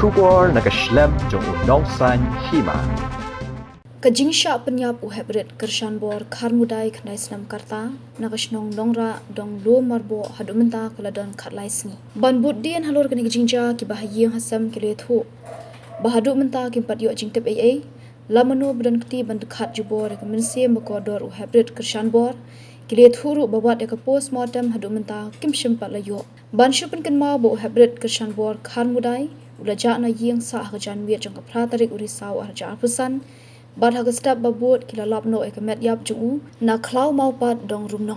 Shubor nakaslem jong unong san hima. Kajingsha penyap uhebret kershan bor karmudai khnai snam karta nakashnong dongra dong lo marbo hadumenta kaladon khatlaisni ban buddian halor kani kajingja ki bahayeng hasam kile thu bahadu menta ki patyo jingtep ai lamano badan kti ban khat jubor ka mense makodor uhebret kershan bor kile thuru babat ka postmortem hadumenta kim shimpal layo ban shupen kan ma bo uhebret kershan bor karmudai ulaja na yeng sa hajan wi jong ka pratarik urisaw arja pusan Bad hagastap babut kila lapno ekamet yap jungu na klau mau pat dong rumno.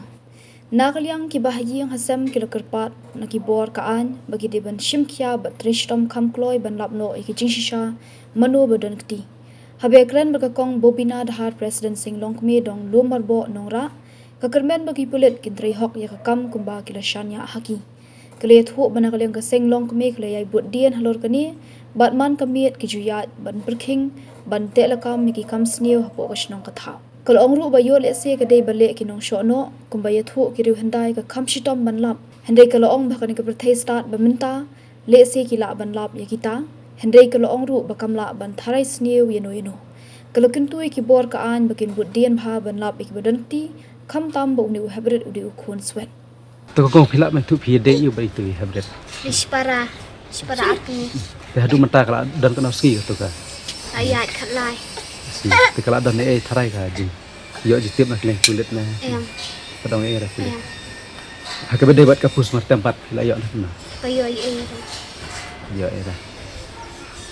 Na kaliang ki bahayeng hasam kila kerpat na ki bor kaan bagi deban shimkia bat trishtom kam kloy ban lapno eki jingshisha mano badan kti. Habe kren berkakong bobina dahar President Singlong kme dong lumar bo nongra kakermen bagi pulit kintri hok ya kakam kumba kila shanya haki. Kaliat hu bana kaliang ka Singlong kme kila yai but dian halor kani batman kamiet ki juyat ban berking ban telakam miki kam snew hapo kashnong katha kal ongru bayo le se ka dei bale kinong shono kumbaya thu kiru handai ka kam shitom ban lap handai kal ong ba kan ka prathai start baminta le se ki la ban lap yakita handai kal ongru bakam la ban tharai snew yeno kal kintui ki bor ka an bakin buddian bha ban lap ik badanti kam tam bo ni habret udi ukhon swet to ko philap men thu phi de yu bai tu habret Ispara aku te hadu mata kala dan kana ski to ka ayat khatlai si te kala dan e tharai ka ji yo ji tip na kleng kulit na em kadang e ra kulit ha ka bede bat ka pus mar tempat la yo na payo yo e ra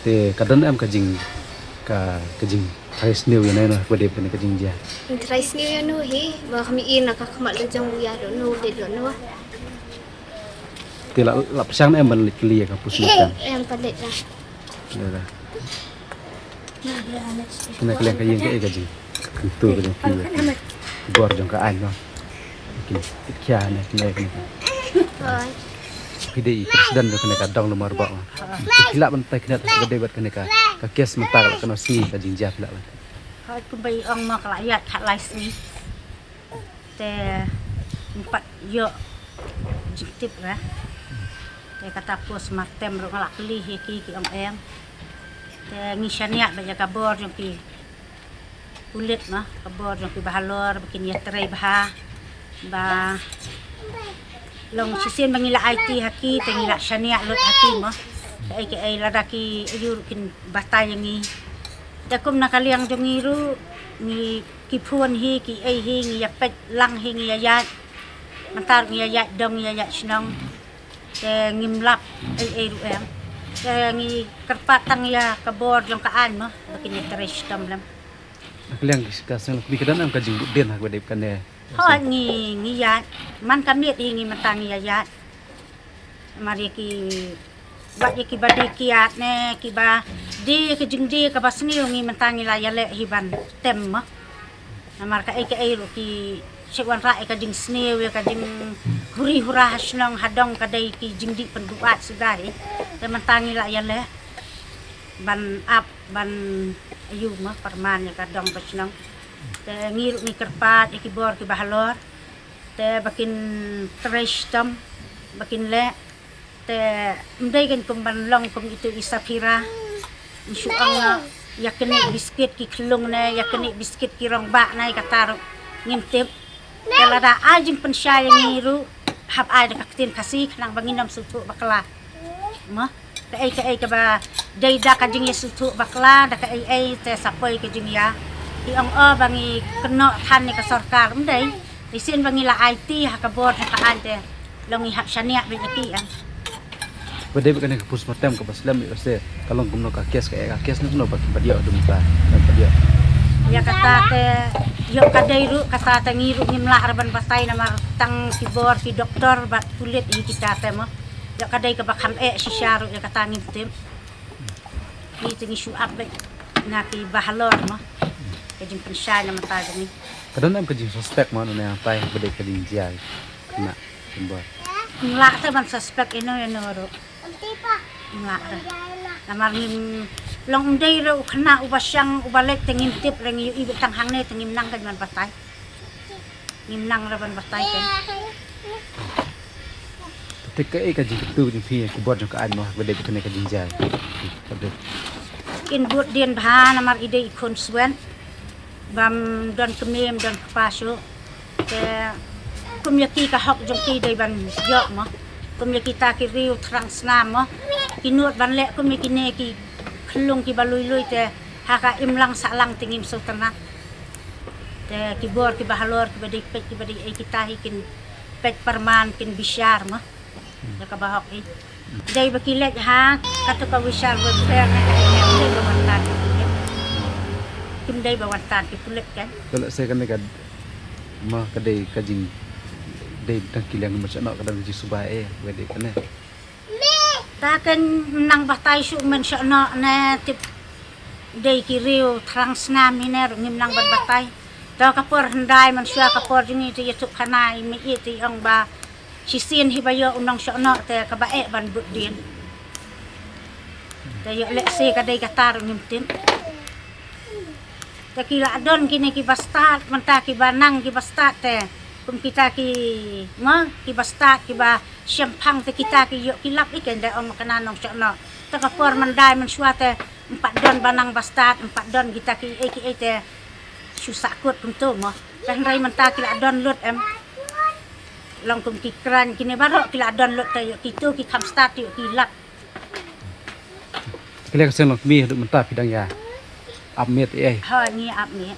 te kadan am ka jing ka jing thai snew ya na bede pen ka jing ja trais ni no hi ba kami in ka khamat le jang ya do no de do no te la pasang em ban li ka pus mar tem em palit lah ya ra kena keleng ka yeng ka jing tu ka jing bor jong ka an no ki kya na kena oi PDI presiden ka kena ka dong nomor ba hilap ban tai kena ka debat kena ka kes mata ka kena si ka jing ja hilap ban Thôi cứ bây ông mà lại giặt khát lại xí Thế Empat yuk Jitip lah Thế kata postmortem Rung alak li ki ông em Thế ngisaniat Baca kabor Yung ki Kulit mah Kabor yung ki bahalor Bikin yatray baha Ba Long sisin mangila IT haki Tengila saniat lot haki mah Kaya ladaki Ayurukin batay yang ni Dakum nakaliang jongiru ni kipuan hi ki ai hi ngi yapet lang hi ngi yayat mantar ngi yayat dong yayat snong te ngimlap ai ru em te ngi kerpatang ya kabor jong kaan mo bakin teres tam lam keleng ka sang bi kadan am ka jing den ha bede kan ne ho ngi yat man kamiet hi ngi mantang ngi yayat mari ki Bak ki badi kiat ne ki ba di ke jing di ka basni ngi mantangi la yale hiban tem ma namar ka ai ro ki sekwan ra ka jing sne we ka jing huri hura hasnong hadong ka dai ki jing di penduat sudai te mantangi la yale ban ap ban ayu ma parman ka dong basnong te ngiru ni kerpat ki bor ki bahalor te bakin trestam bakin le te mday kan kumban long kum itu isapira insyaallah na yakni biskit ki klung na yakni biskit ki rong ba na katar ngimtip kala da ajing pensyay ngiru hab ay da kaktin kasi nang banginam sutu bakla ma ka ay ka ba dayda ka jing sutu bakla da ka ay te sapoy ka jing ya i ang bangi keno than ni ka sarkar mday isin bangi la IT hakabor ka ante long i hab syania bi ki bede kan ka pus martem ka baslam yo se kalong kumno ka kes no ba padia dum ta padia ya kata te yo kadairu kata te ngiru ngimla arban basay na martang kibor ki doktor bat kulit i kita te mo yo kadai ka bakam si syaru ya kata ngimtim ni tingi syu abe na ki bahalor mo kajing pensay na mata ni kadan am ka jing suspek mo no na pai bede ka ding jia kena kumbor ngla te ban suspek ino ro ngla namar ngim long day ro khna ubasyang ubalek tengim tip reng yu ibit tang hang ne tengim nang kan man batay ngim nang ra ban batay kan te ke ka jing tu ni phi ki bot ka an mo bede kene ka jing jai bede in buat dian bahan amar ide ikon swen bam don kemem don kepasyo te kum yaki ka hok jong ki dei ban yo mo kum yaki ta ki riu trang snam mo ki nuot ban le kum yaki ne ki klung ki balui lui te haka imlang salang tingim sultana te ki bor ki bahalor ki bade pek ki bade ai kita hikin pek perman kin bisyar mo ya ka bahok i dai bakilet ha katu ka wisal web fair na dai bawantan kim dai bawantan ki pulet kan kalau saya kan ka ma ka dei ka jing dei tang kilang ma chana ka dang ji subai bede kene ta kan nang batai su men syana na tip dai ki riu trang snam ni ner ngim nang ban batai ta kapor hendai man sya kapor jingi ti yetuk kanai mi ti ang ba sisien hibayo unang syana te ka bae ban bud din te yo le se ka dai katar ngim tin ta kila adon kini ki bastat manta ki banang ki bastat te kum kita ki ma ki bastat ki ba syampang te kita ki yo kilap iken da om kananong syana ta kapor mandai man syate 4 don banang bastat 4 don kita ki te susah kuat kuntung mo kan rai menta kila don lut em long kum ki kran kini baro kila don lut te yo kitu ki kam start yo kilap kele ka sen lok mi du menta pidang ya ap met ai ha ni ap ni